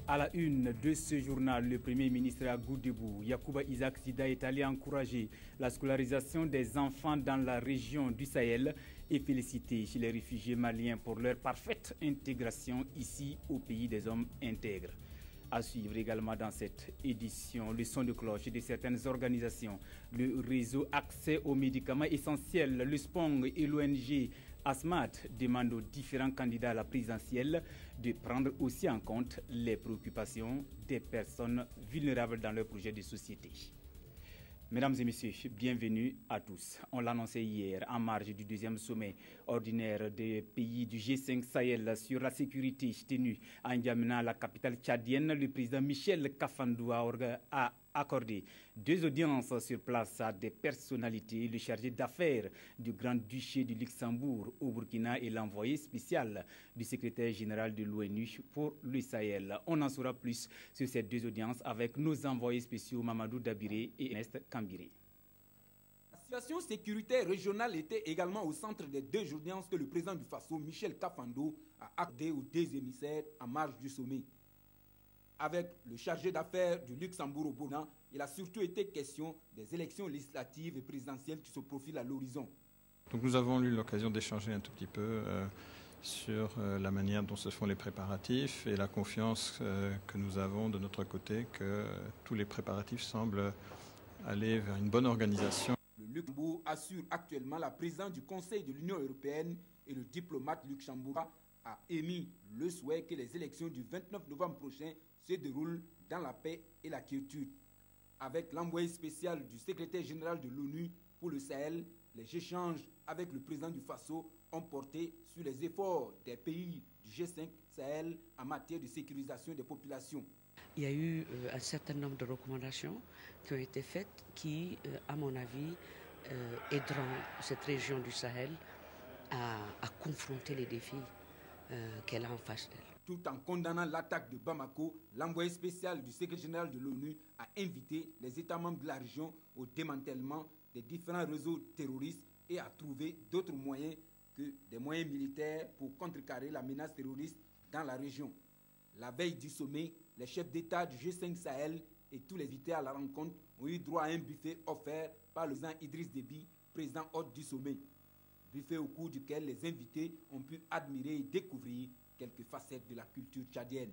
À la une de ce journal, le Premier ministre à Goudébou, Yacouba Isaac Sida, est allé encourager la scolarisation des enfants dans la région du Sahel et féliciter les réfugiés maliens pour leur parfaite intégration ici au pays des hommes intègres. À suivre également dans cette édition, le son de cloche de certaines organisations, le réseau Accès aux médicaments essentiels, le SPONG et l'ONG ASMAT demandent aux différents candidats à la présidentielle de prendre aussi en compte les préoccupations des personnes vulnérables dans leur projet de société. Mesdames et messieurs, bienvenue à tous. On l'a annoncé hier en marge du deuxième sommet ordinaire des pays du G5 Sahel sur la sécurité tenu à N'Djamena, la capitale tchadienne. Le président Michel Kafandou a accordé 2 audiences sur place à des personnalités, le chargé d'affaires du Grand-Duché du Luxembourg au Burkina et l'envoyé spécial du secrétaire général de l'ONU pour le Sahel. On en saura plus sur ces 2 audiences avec nos envoyés spéciaux Mamadou Dabiré et Ernest Kambiré. La situation sécuritaire régionale était également au centre des 2 audiences que le président du Faso, Michel Kafando, a accordées aux 2 émissaires en marge du sommet. Avec le chargé d'affaires du Luxembourg au Burkina, il a surtout été question des élections législatives et présidentielles qui se profilent à l'horizon. Donc nous avons eu l'occasion d'échanger un tout petit peu sur la manière dont se font les préparatifs et la confiance que nous avons de notre côté que tous les préparatifs semblent aller vers une bonne organisation. Le Luxembourg assure actuellement la présidence du Conseil de l'Union européenne et le diplomate luxembourgeois a émis le souhait que les élections du 29 novembre prochain se déroulent dans la paix et la quiétude. Avec l'envoyé spécial du secrétaire général de l'ONU pour le Sahel, les échanges avec le président du Faso ont porté sur les efforts des pays du G5 Sahel en matière de sécurisation des populations. Il y a eu un certain nombre de recommandations qui ont été faites qui, à mon avis, aideront cette région du Sahel à confronter les défis qu'elle a en face d'elle. Tout en condamnant l'attaque de Bamako, l'envoyé spécial du secrétaire général de l'ONU a invité les États membres de la région au démantèlement des différents réseaux terroristes et à trouver d'autres moyens que des moyens militaires pour contrecarrer la menace terroriste dans la région. La veille du sommet, les chefs d'État du G5 Sahel et tous les invités à la rencontre ont eu droit à un buffet offert par le président Idriss Déby, président hôte du sommet. Buffet au cours duquel les invités ont pu admirer et découvrir quelques facettes de la culture tchadienne.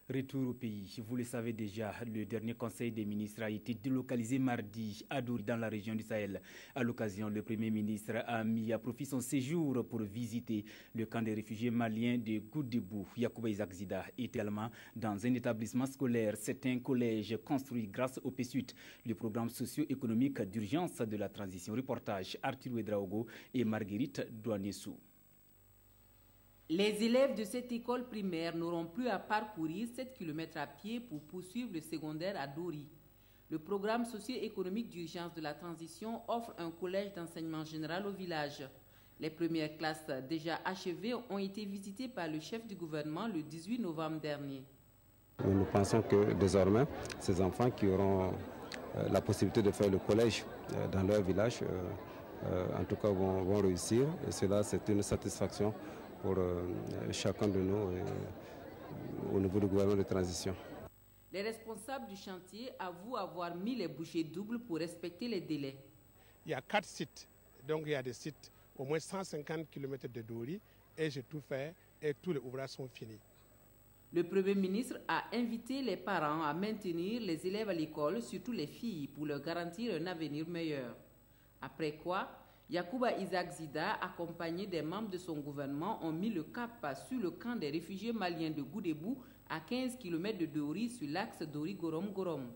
Retour au pays. Vous le savez déjà, le dernier conseil des ministres a été délocalisé mardi à Douri dans la région du Sahel. À l'occasion, le Premier ministre a mis à profit son séjour pour visiter le camp des réfugiés maliens de Goudébou. Yacouba Isaac Sida est également dans un établissement scolaire. C'est un collège construit grâce au PSUT, le programme socio-économique d'urgence de la transition. Reportage Arthur Ouedraogo et Marguerite Douanessou. Les élèves de cette école primaire n'auront plus à parcourir 7 km à pied pour poursuivre le secondaire à Douri. Le programme socio-économique d'urgence de la transition offre un collège d'enseignement général au village. Les premières classes déjà achevées ont été visitées par le chef du gouvernement le 18 novembre dernier. Nous pensons que désormais, ces enfants qui auront la possibilité de faire le collège dans leur village, en tout cas vont réussir. Et cela, c'est une satisfaction pour chacun de nous au niveau du gouvernement de transition. Les responsables du chantier avouent avoir mis les bouchées doubles pour respecter les délais. Il y a 4 sites, donc il y a des sites au moins 150 km de Douri et j'ai tout fait et tous les ouvrages sont finis. Le Premier ministre a invité les parents à maintenir les élèves à l'école, surtout les filles, pour leur garantir un avenir meilleur. Après quoi, Yacouba Isaac Sida, accompagné des membres de son gouvernement, ont mis le cap sur le camp des réfugiés maliens de Goudébou, à 15 km de Douri, sur l'axe Douri-Gorom-Gorom.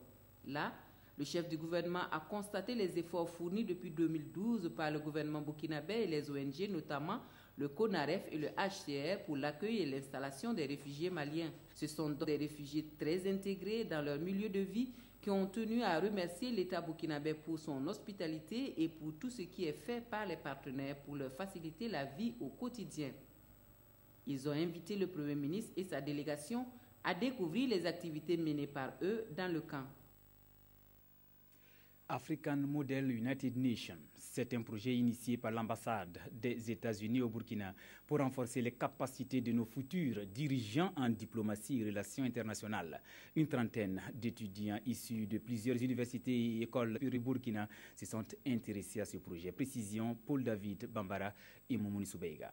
Là, le chef du gouvernement a constaté les efforts fournis depuis 2012 par le gouvernement burkinabé et les ONG, notamment le CONAREF et le HCR, pour l'accueil et l'installation des réfugiés maliens. Ce sont donc des réfugiés très intégrés dans leur milieu de vie qui ont tenu à remercier l'État burkinabé pour son hospitalité et pour tout ce qui est fait par les partenaires pour leur faciliter la vie au quotidien. Ils ont invité le Premier ministre et sa délégation à découvrir les activités menées par eux dans le camp. African Model United Nations, c'est un projet initié par l'ambassade des États-Unis au Burkina pour renforcer les capacités de nos futurs dirigeants en diplomatie et relations internationales. Une trentaine d'étudiants issus de plusieurs universités et écoles du Burkina se sont intéressés à ce projet. Précision, Paul David Bambara et Moumouni Soubeiga.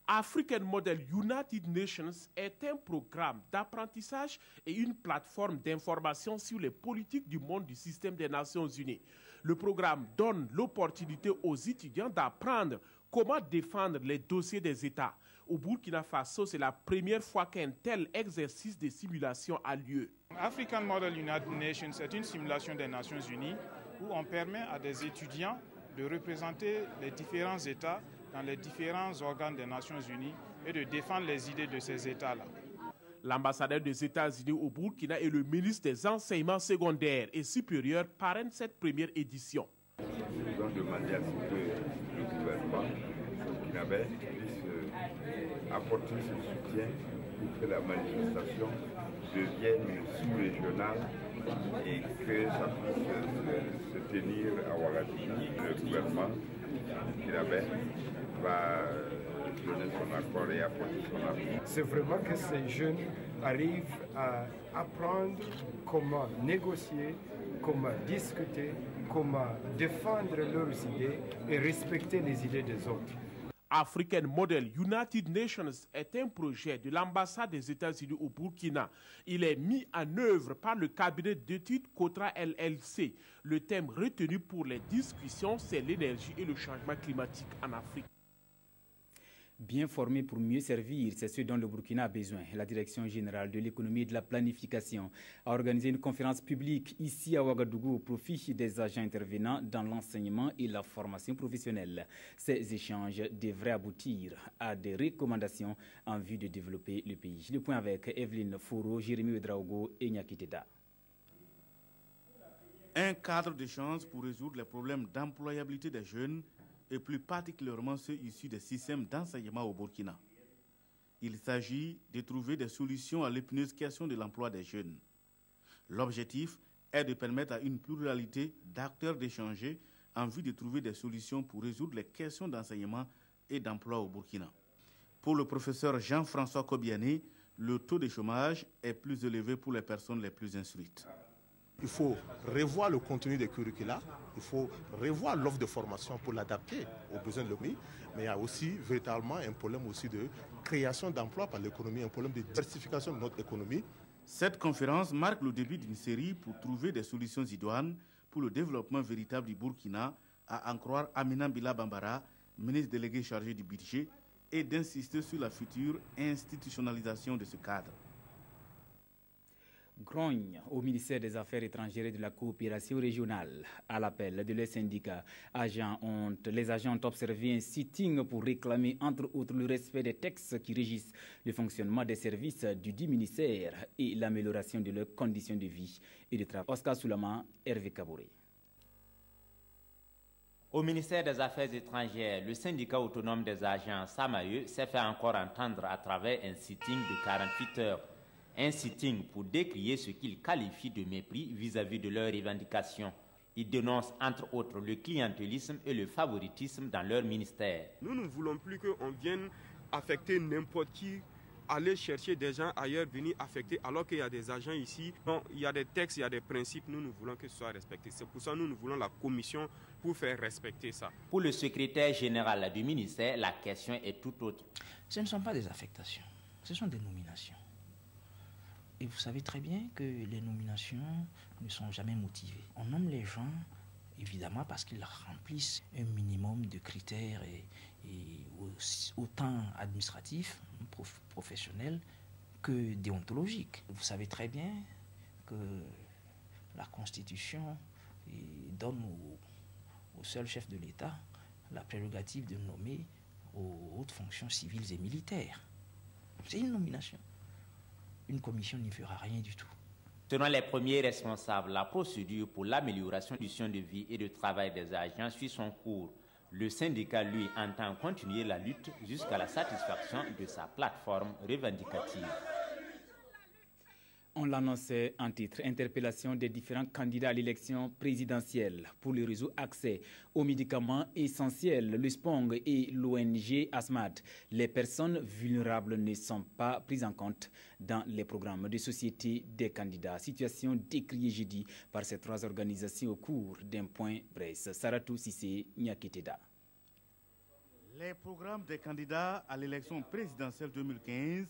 African Model United Nations est un programme d'apprentissage et une plateforme d'information sur les politiques du monde du système des Nations Unies. Le programme donne l'opportunité aux étudiants d'apprendre comment défendre les dossiers des États. Au Burkina Faso, c'est la première fois qu'un tel exercice de simulation a lieu. African Model United Nations est une simulation des Nations Unies où on permet à des étudiants de représenter les différents États dans les différents organes des Nations Unies et de défendre les idées de ces États-là. L'ambassadeur des États-Unis au Burkina et le ministre des Enseignements secondaires et supérieurs parrainent cette première édition. Nous avons demandé à ce que le gouvernement burkinabé puisse apporter ce soutien pour que la manifestation devienne sous-régionale et que ça puisse se tenir à Ouagadougou. Le gouvernement burkinabé va donner son accord et apporter son appui. C'est vraiment que ces jeunes arrivent à apprendre comment négocier, comment discuter, comment défendre leurs idées et respecter les idées des autres. African Model United Nations est un projet de l'ambassade des États-Unis au Burkina. Il est mis en œuvre par le cabinet d'études Cotra LLC. Le thème retenu pour les discussions, c'est l'énergie et le changement climatique en Afrique. Bien formé pour mieux servir, c'est ce dont le Burkina a besoin. La Direction générale de l'économie et de la planification a organisé une conférence publique ici à Ouagadougou au profit des agents intervenants dans l'enseignement et la formation professionnelle. Ces échanges devraient aboutir à des recommandations en vue de développer le pays. Le point avec Evelyne Fouro, Jérémy Ouedraogo et Nyakiteda. Un cadre d'échange pour résoudre les problèmes d'employabilité des jeunes et plus particulièrement ceux issus des systèmes d'enseignement au Burkina. Il s'agit de trouver des solutions à l'épineuse question de l'emploi des jeunes. L'objectif est de permettre à une pluralité d'acteurs d'échanger en vue de trouver des solutions pour résoudre les questions d'enseignement et d'emploi au Burkina. Pour le professeur Jean-François Kobiané, le taux de chômage est plus élevé pour les personnes les plus instruites. Il faut revoir le contenu des curricula, il faut revoir l'offre de formation pour l'adapter aux besoins de l'économie, mais il y a aussi véritablement un problème aussi de création d'emplois par l'économie, un problème de diversification de notre économie. Cette conférence marque le début d'une série pour trouver des solutions idoines pour le développement véritable du Burkina, à en croire Amina Bila Bambara, ministre délégué chargé du budget, et d'insister sur la future institutionnalisation de ce cadre. Grogne au ministère des Affaires étrangères et de la coopération régionale. À l'appel de leurs syndicats, les agents ont observé un sitting pour réclamer entre autres le respect des textes qui régissent le fonctionnement des services du dit ministère et l'amélioration de leurs conditions de vie et de travail. Oscar Soulama, Hervé Kabouré. Au ministère des Affaires étrangères, le syndicat autonome des agents Samaye s'est fait encore entendre à travers un sitting de 48 heures. Un sitting pour décrier ce qu'il qualifie de mépris vis-à-vis de leurs revendications. Ils dénoncent entre autres le clientélisme et le favoritisme dans leur ministère. Nous ne voulons plus qu'on vienne affecter n'importe qui, aller chercher des gens ailleurs, venir affecter, alors qu'il y a des agents ici. Bon, il y a des textes, il y a des principes, nous voulons que ce soit respecté. C'est pour ça que nous voulons la commission pour faire respecter ça. Pour le secrétaire général du ministère, la question est tout autre. Ce ne sont pas des affectations, ce sont des nominations. Et vous savez très bien que les nominations ne sont jamais motivées. On nomme les gens, évidemment, parce qu'ils remplissent un minimum de critères et autant administratifs, professionnels, que déontologiques. Vous savez très bien que la Constitution donne au seul chef de l'État la prérogative de nommer aux hautes fonctions civiles et militaires. C'est une nomination. Une commission n'y fera rien du tout. Selon les premiers responsables, la procédure pour l'amélioration du conditions de vie et de travail des agents suit son cours. Le syndicat, lui, entend continuer la lutte jusqu'à la satisfaction de sa plateforme revendicative. On l'annonçait en titre, interpellation des différents candidats à l'élection présidentielle pour le réseau accès aux médicaments essentiels, le SPONG et l'ONG ASMAT. Les personnes vulnérables ne sont pas prises en compte dans les programmes de société des candidats. Situation décriée jeudi par ces trois organisations au cours d'un point presse. Saratou Sissé Nyaketeda. Les programmes des candidats à l'élection présidentielle 2015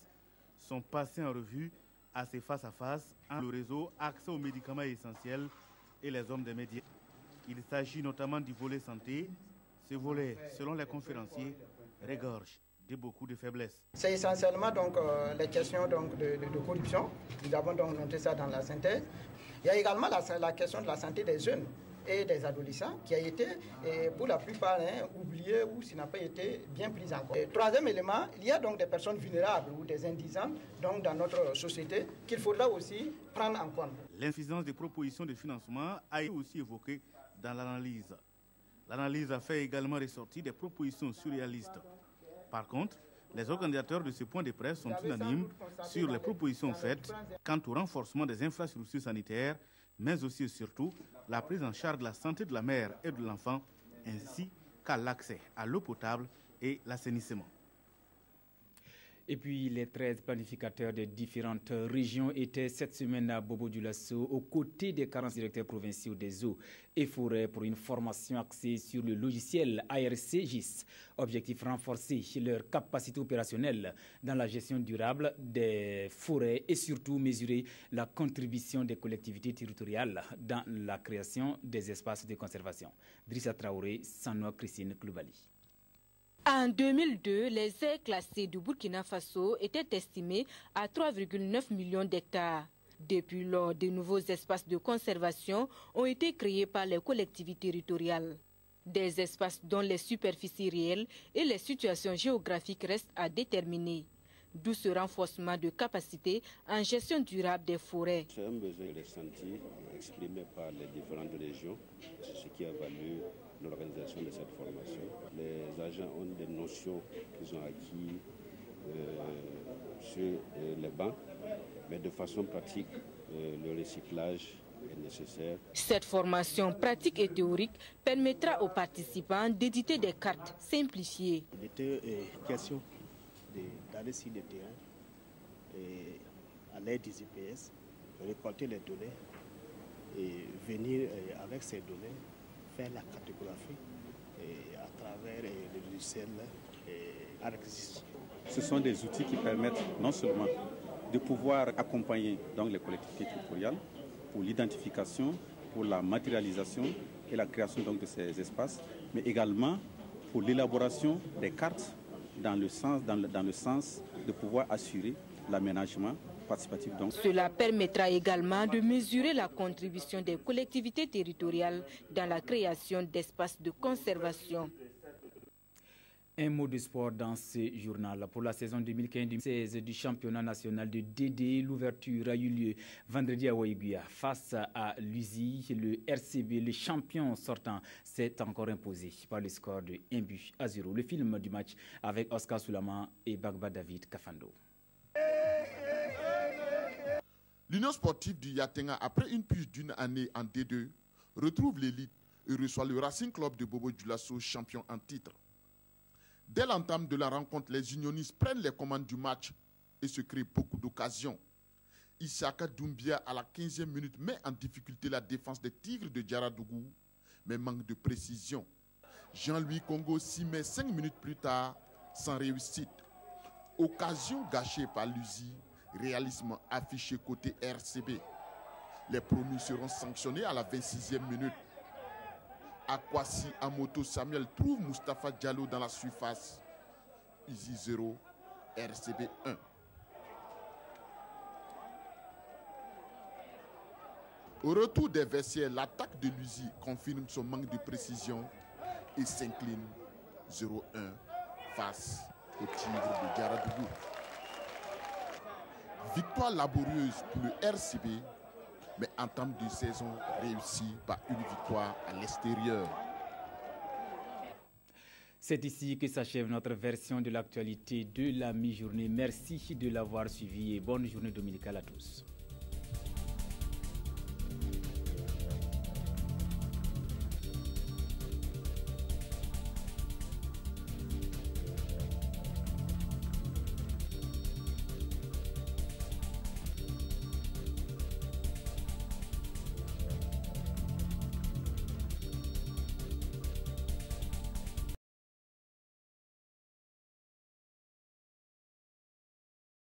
sont passés en revue à ces face-à-face entre le réseau accès aux médicaments essentiels et les hommes des médias. Il s'agit notamment du volet santé. Ce volet, selon les conférenciers, regorge de beaucoup de faiblesses. C'est essentiellement donc, les questions donc, de corruption. Nous avons donc noté ça dans la synthèse. Il y a également la question de la santé des jeunes et des adolescents qui a été, pour la plupart, oublié ou s'il n'a pas été bien pris en compte. Troisième élément, il y a donc des personnes vulnérables ou des indigents donc, dans notre société qu'il faudra aussi prendre en compte. L'insuffisance des propositions de financement a été aussi évoquée dans l'analyse. L'analyse a fait également ressortir des propositions surréalistes. Par contre, les organisateurs de ce point de presse sont unanimes sur les propositions faites quant au renforcement des infrastructures sanitaires, mais aussi et surtout la prise en charge de la santé de la mère et de l'enfant, ainsi qu'à l'accès à l'eau potable et l'assainissement. Et puis, les 13 planificateurs des différentes régions étaient cette semaine à Bobo-Dioulasso aux côtés des 40 directeurs provinciaux des eaux et forêts pour une formation axée sur le logiciel ARC-GIS. Objectif renforcer leur capacité opérationnelle dans la gestion durable des forêts et surtout mesurer la contribution des collectivités territoriales dans la création des espaces de conservation. Drissa Traoré, Sanoa Christine Kloubali. En 2002, les aires classées du Burkina Faso étaient estimées à 3,9 millions d'hectares. Depuis lors, de nouveaux espaces de conservation ont été créés par les collectivités territoriales. Des espaces dont les superficies réelles et les situations géographiques restent à déterminer. D'où ce renforcement de capacité en gestion durable des forêts. C'est un besoin ressenti exprimé par les différentes régions, c'est ce qui a valu l'organisation de cette formation. Les agents ont des notions qu'ils ont acquis sur les bancs, mais de façon pratique, le recyclage est nécessaire. Cette formation pratique et théorique permettra aux participants d'éditer des cartes simplifiées. Il était question d'aller sur le terrain et à l'aide des IPS, récolter les données et venir avec ces données faire la cartographie à travers le logiciel ArcGIS. Ce sont des outils qui permettent non seulement de pouvoir accompagner donc, les collectivités territoriales pour l'identification, pour la matérialisation et la création donc, de ces espaces, mais également pour l'élaboration des cartes dans le sens de pouvoir assurer l'aménagement participatif. Donc. Cela permettra également de mesurer la contribution des collectivités territoriales dans la création d'espaces de conservation. Un mot de sport dans ce journal. Pour la saison 2015-2016 du championnat national de DD, l'ouverture a eu lieu vendredi à Ouaïguia. Face à l'USI, le RCB, le champion sortant, s'est encore imposé par le score de 1-0. Le film du match avec Oscar Soulaman et Bagba David Kafando. L'Union sportive du Yatenga, après une purge d'une année en D2, retrouve l'élite et reçoit le Racing Club de Bobo-Dioulasso, champion en titre. Dès l'entame de la rencontre, les unionistes prennent les commandes du match et se créent beaucoup d'occasions. Isaka Doumbia, à la 15e minute, met en difficulté la défense des Tigres de Djaradougou, mais manque de précision. Jean-Louis Congo s'y met 5 minutes plus tard, sans réussite. Occasion gâchée par l'USI, réalisme affiché côté RCB. Les promus seront sanctionnés à la 26e minute. Akwasi Amoto Samuel trouve Mustapha Diallo dans la surface. Easy 0, RCB 1. Au retour des vestiaires, l'attaque de l'USI confirme son manque de précision et s'incline 0-1 face au Tigre de Djaradougou. Victoire laborieuse pour le RCB, mais entame de saison réussie par une victoire à l'extérieur. C'est ici que s'achève notre version de l'actualité de la mi-journée. Merci de l'avoir suivi et bonne journée dominicale à tous.